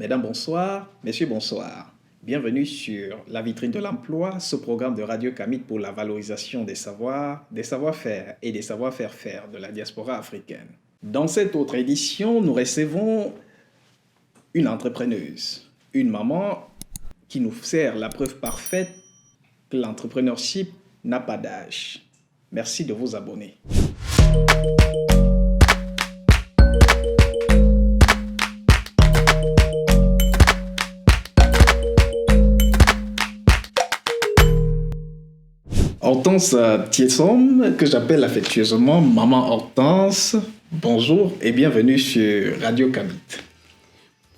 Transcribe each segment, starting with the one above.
Mesdames, bonsoir. Messieurs, bonsoir. Bienvenue sur La Vitrine de l'Emploi, ce programme de Radio Camit pour la valorisation des savoirs, des savoir-faire et des savoir-faire de la diaspora africaine. Dans cette autre édition, nous recevons une entrepreneuse, une maman qui nous sert la preuve parfaite que l'entrepreneurship n'a pas d'âge. Merci de vous abonner. Hortense Thiessom, que j'appelle affectueusement Maman Hortense. Bonjour et bienvenue sur Radio Camit.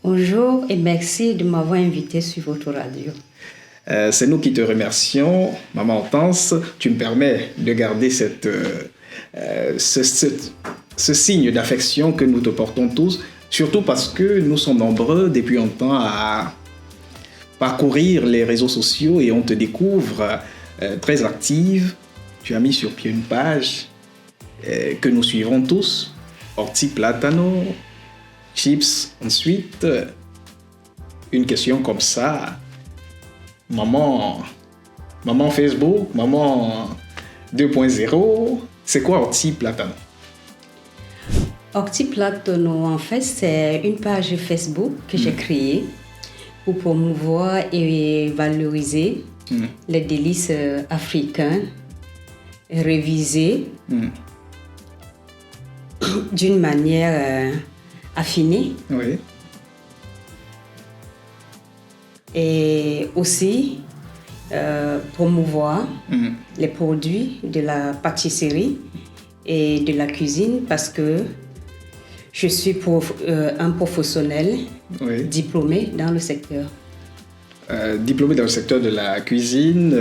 Bonjour et merci de m'avoir invité sur votre radio. C'est nous qui te remercions, Maman Hortense. Tu me permets de garder ce signe d'affection que nous te portons tous, surtout parce que nous sommes nombreux depuis longtemps à parcourir les réseaux sociaux et on te découvre très active. Tu as mis sur pied une page que nous suivrons tous. Orti Platano, Chips. Ensuite, une question comme ça. Maman Facebook, maman 2.0, c'est quoi Orti Platano? Orti Platano, en fait, c'est une page Facebook que j'ai créée pour promouvoir et valoriser les délices africains, révisés d'une manière affinée. Oui. Et aussi promouvoir les produits de la pâtisserie et de la cuisine parce que je suis un professionnel diplômé dans le secteur. Diplômé dans le secteur de la cuisine,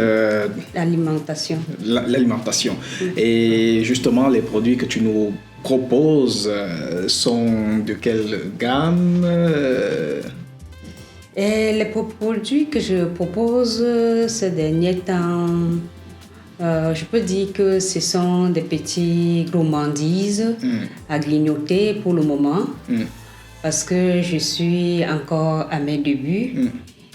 l'alimentation. L'alimentation. Et justement, les produits que tu nous proposes sont de quelle gamme? Et les produits que je propose ces derniers temps, je peux dire que ce sont des petits gourmandises à grignoter pour le moment, parce que je suis encore à mes débuts.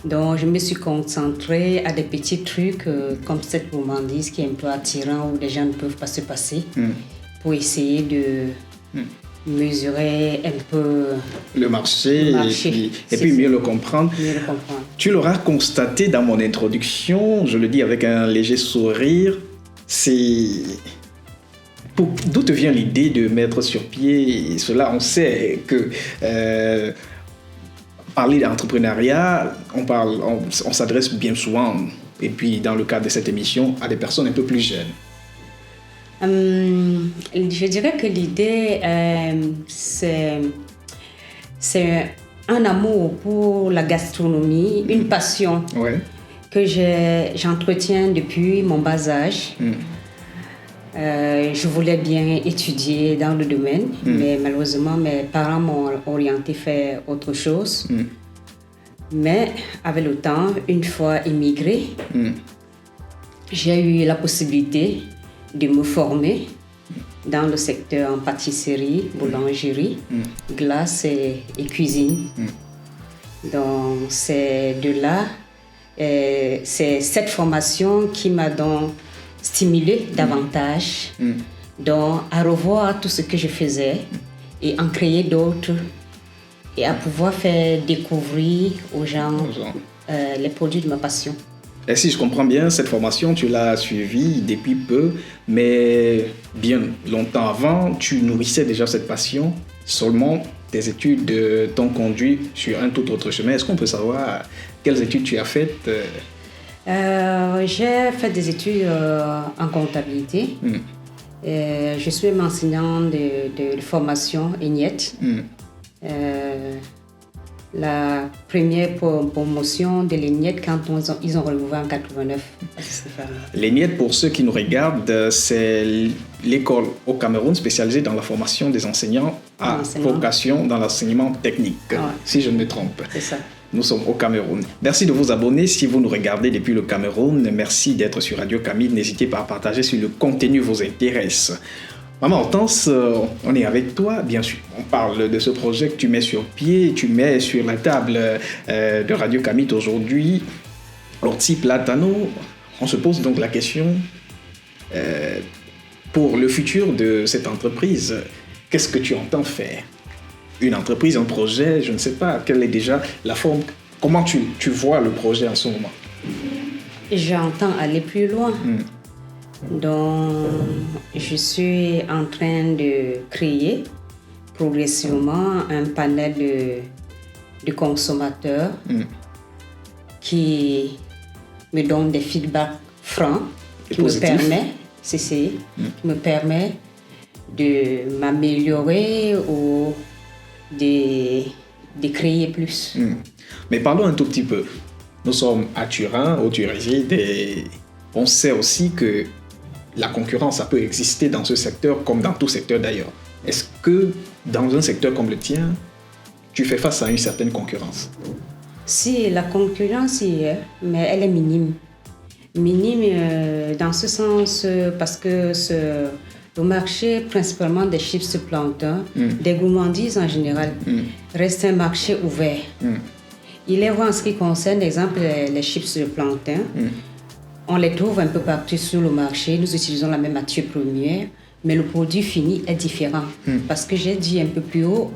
Donc, je me suis concentrée à des petits trucs comme cette gourmandise qui est un peu attirant où les gens ne peuvent pas se passer pour essayer de mesurer un peu le marché. Et puis mieux le comprendre. Tu l'auras constaté dans mon introduction, je le dis avec un léger sourire, d'où te vient l'idée de mettre sur pied cela? On sait que parler d'entrepreneuriat, on s'adresse bien souvent, et puis dans le cadre de cette émission, à des personnes un peu plus jeunes. Je dirais que l'idée, c'est un amour pour la gastronomie, une passion que j'entretiens depuis mon bas âge. Je voulais bien étudier dans le domaine, mais malheureusement, mes parents m'ont orienté faire autre chose. Mais avec le temps, une fois immigré, j'ai eu la possibilité de me former dans le secteur en pâtisserie, boulangerie, glace et cuisine. Donc, c'est de là, c'est cette formation qui m'a donc stimulé davantage donc à revoir tout ce que je faisais et en créer d'autres et à pouvoir faire découvrir aux gens les produits de ma passion. Et si je comprends bien, cette formation, tu l'as suivie depuis peu, mais bien longtemps avant, tu nourrissais déjà cette passion. Seulement, tes études t'ont conduit sur un tout autre chemin. Est-ce qu'on peut savoir quelles études tu as faites? J'ai fait des études en comptabilité. Je suis même enseignante de formation ENIET. La première promotion de l'ENIET quand ils ont relevé en 89. L'ENIET, pour ceux qui nous regardent, c'est l'école au Cameroun spécialisée dans la formation des enseignants à vocation dans l'enseignement technique, si je ne me trompe. C'est ça. Nous sommes au Cameroun. Merci de vous abonner si vous nous regardez depuis le Cameroun. Merci d'être sur Radio Camit. N'hésitez pas à partager si le contenu vous intéresse. Maman Hortense, on est avec toi, bien sûr. On parle de ce projet que tu mets sur pied, tu mets sur la table de Radio Kamit aujourd'hui. Orti Platano, on se pose donc la question, pour le futur de cette entreprise, qu'est-ce que tu entends faire? Une entreprise, un projet, je ne sais pas, quelle est déjà la forme, comment tu vois le projet en ce moment? J'entends aller plus loin. Donc, je suis en train de créer progressivement un panel de consommateurs qui me donnent des feedbacks francs, qui me permet de m'améliorer ou de créer plus. Mais parlons un tout petit peu. Nous sommes à Turin, où tu résides, et on sait aussi que la concurrence, ça peut exister dans ce secteur comme dans tout secteur d'ailleurs. Est-ce que dans un secteur comme le tien, tu fais face à une certaine concurrence? Si, la concurrence y est, mais elle est minime. Minime dans ce sens parce que le marché principalement des chips de plantain, des gourmandises en général, reste un marché ouvert. Il est vrai en ce qui concerne, par exemple, les chips de plantain. On les trouve un peu partout sur le marché. Nous utilisons la même matière première, mais le produit fini est différent. Parce que j'ai dit un peu plus haut,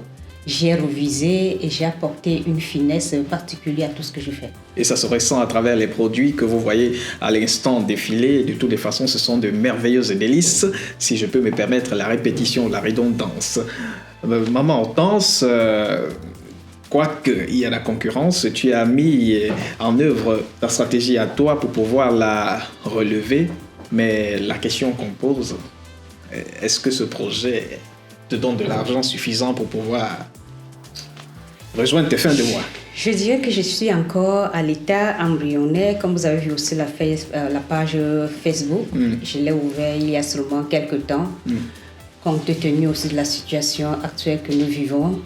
j'ai révisé et j'ai apporté une finesse particulière à tout ce que je fais. Et ça se ressent à travers les produits que vous voyez à l'instant défiler. De toutes les façons, ce sont de merveilleuses délices, si je peux me permettre la répétition, la redondance. Maman Hortense, quoiqu'il y a la concurrence, tu as mis en œuvre ta stratégie à toi pour pouvoir la relever. Mais la question qu'on pose, est-ce que ce projet te donne de l'argent suffisant pour pouvoir rejoindre tes fins de mois? Je dirais que je suis encore à l'état embryonnaire. Comme vous avez vu aussi la page Facebook, je l'ai ouvert il y a seulement quelques temps, compte tenu aussi de la situation actuelle que nous vivons.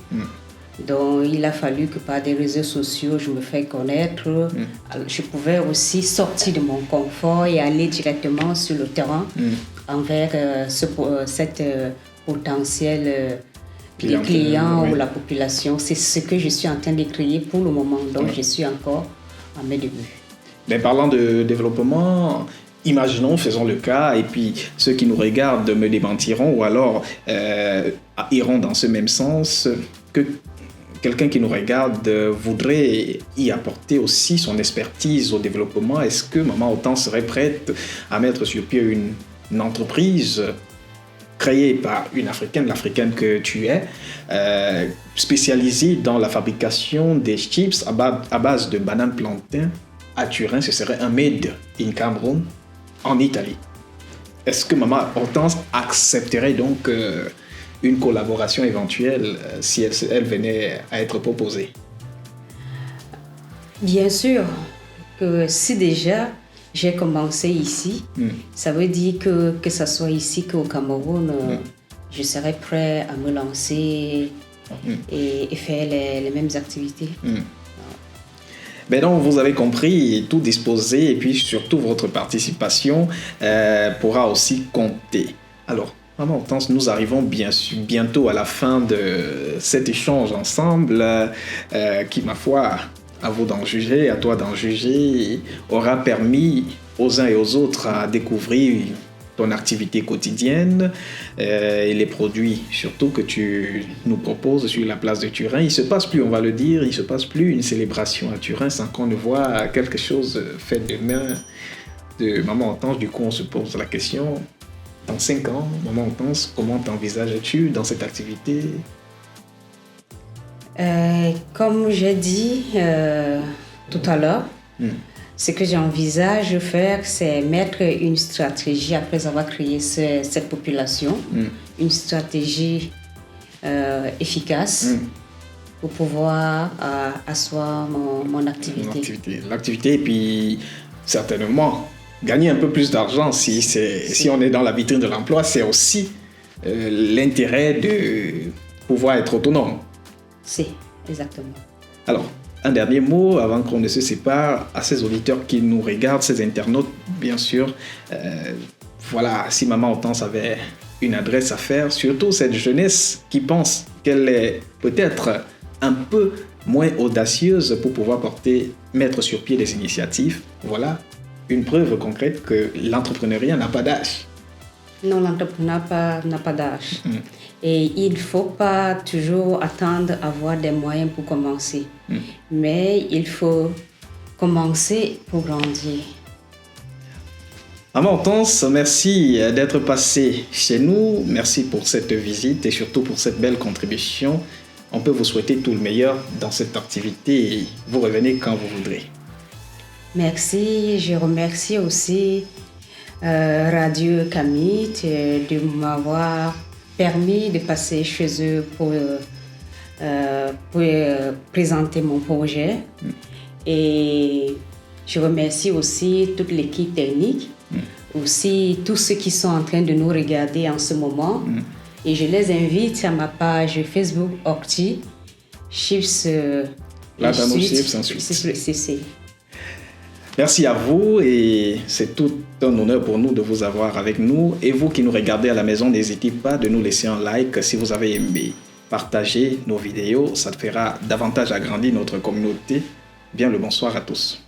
Donc, il a fallu que par des réseaux sociaux, je me fasse connaître. Je pouvais aussi sortir de mon confort et aller directement sur le terrain envers cette potentiel clients ou la population. C'est ce que je suis en train de créer pour le moment. Donc, je suis encore à mes débuts. Mais parlant de développement, imaginons, faisons le cas, et puis ceux qui nous regardent me démentiront ou alors iront dans ce même sens, que quelqu'un qui nous regarde voudrait y apporter aussi son expertise au développement. Est-ce que Maman Hortense serait prête à mettre sur pied une entreprise créée par une Africaine, l'Africaine que tu es, spécialisée dans la fabrication des chips à base de bananes plantain à Turin? Ce serait un made in Cameroun, en Italie. Est-ce que Maman Hortense accepterait donc une collaboration éventuelle si elle venait à être proposée? Bien sûr que si déjà j'ai commencé ici, ça veut dire que ce soit ici qu'au Cameroun, je serais prêt à me lancer et faire les mêmes activités. Ben donc, vous avez compris, tout disposer et puis surtout votre participation pourra aussi compter. Alors, Maman Hortense, nous arrivons bientôt à la fin de cet échange ensemble qui, ma foi, à vous d'en juger, à toi d'en juger, aura permis aux uns et aux autres à découvrir ton activité quotidienne et les produits surtout que tu nous proposes sur la place de Turin. Il ne se passe plus, on va le dire, il ne se passe plus une célébration à Turin sans qu'on ne voit quelque chose fait de main de Maman Hortense. Du coup, on se pose la question, dans 5 ans, Maman Hortense, comment t'envisages-tu dans cette activité? Comme j'ai dit tout à l'heure, ce que j'envisage de faire, c'est mettre une stratégie après avoir créé cette population, une stratégie efficace pour pouvoir asseoir mon activité. L'activité, et puis certainement gagner un peu plus d'argent si on est dans la vitrine de l'emploi, c'est aussi l'intérêt de pouvoir être autonome. C'est exactement. Alors, un dernier mot avant qu'on ne se sépare à ces auditeurs qui nous regardent, ces internautes, bien sûr. Voilà, si Maman Hortense avait une adresse à faire, surtout cette jeunesse qui pense qu'elle est peut-être un peu moins audacieuse pour pouvoir mettre sur pied des initiatives. Voilà une preuve concrète que l'entrepreneuriat n'a pas d'âge. Non, l'entrepreneuriat n'a pas d'âge. Et il ne faut pas toujours attendre à avoir des moyens pour commencer. Mais il faut commencer pour grandir. Maman Hortense, merci d'être passé chez nous. Merci pour cette visite et surtout pour cette belle contribution. On peut vous souhaiter tout le meilleur dans cette activité et vous revenez quand vous voudrez. Merci. Je remercie aussi Radio Camit de m'avoir permis de passer chez eux pour présenter mon projet. Et je remercie aussi toute l'équipe technique, aussi tous ceux qui sont en train de nous regarder en ce moment. Et je les invite à ma page Facebook Orti Chips. Latano Chips ensuite. C'est. Merci à vous et c'est tout un honneur pour nous de vous avoir avec nous. Et vous qui nous regardez à la maison, n'hésitez pas de nous laisser un like si vous avez aimé. Partagez nos vidéos, ça fera davantage agrandir notre communauté. Bien le bonsoir à tous.